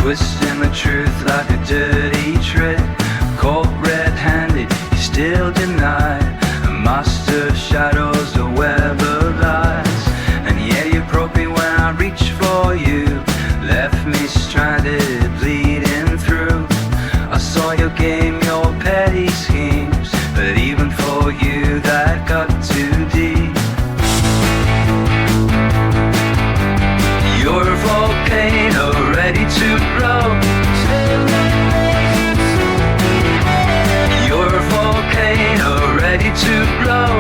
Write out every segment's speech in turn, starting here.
twisting the truth like a dirty trick. Caught red-handed, you still deny. A master of shadows, a web of lies. And yeah, you broke me when I reached for you. Left me stranded, bleeding through. I saw your game, your petty schemes, but even for you that got too deep. You're a volcano ready to blow. You're a volcano ready to blow.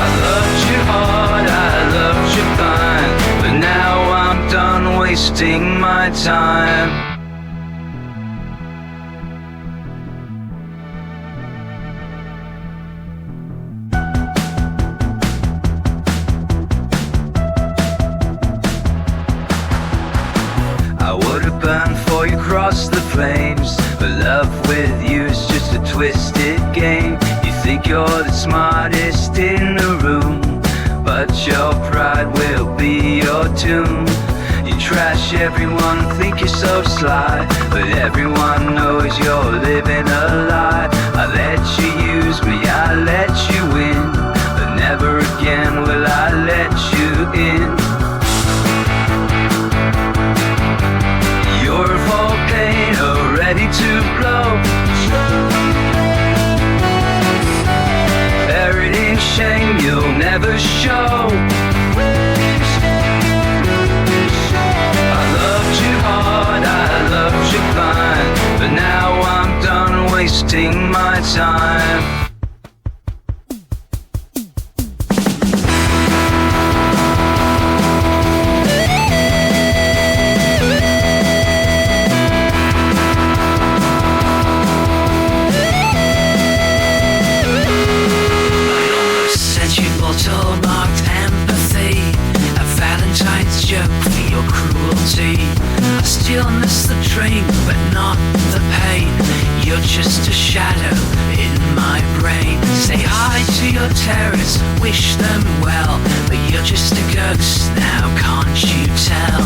I loved you hard, I loved you blind, but now I'm done wasting my time. I would have burned for you across the flames, but love with you is just a twisted game. You think you're the smartest in the room, but your pride will be your doom. You trash everyone, think you're so sly, but everyone knows you're living a lie. I let you use me, I let you win, but never again will I let you in. You're a volcano ready to blow. Buried in shame, you'll never show. I loved you hard, I loved you blind, but now I'm done wasting my time. I still miss the train, but not the pain. You're just a shadow in my brain. Say hi to your terrors, wish them well, but you're just a ghost now, can't you tell?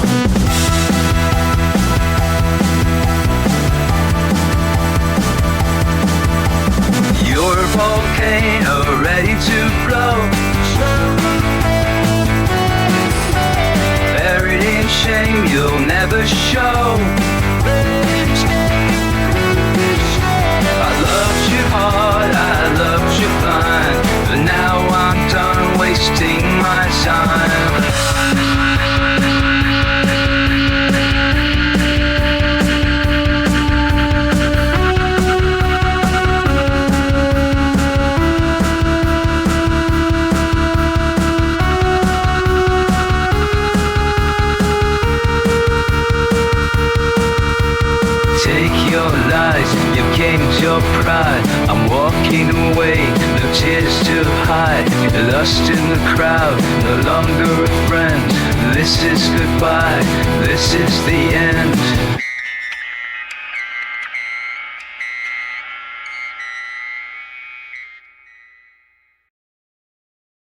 You're a volcano ready to blow. Buried in shame, you'll never show. I loved you hard, I loved you blind, but now I'm done wasting my time. Your games, your pride, I'm walking away, no tears to hide. Lost in the crowd, no longer a friend. This is goodbye, this is the end.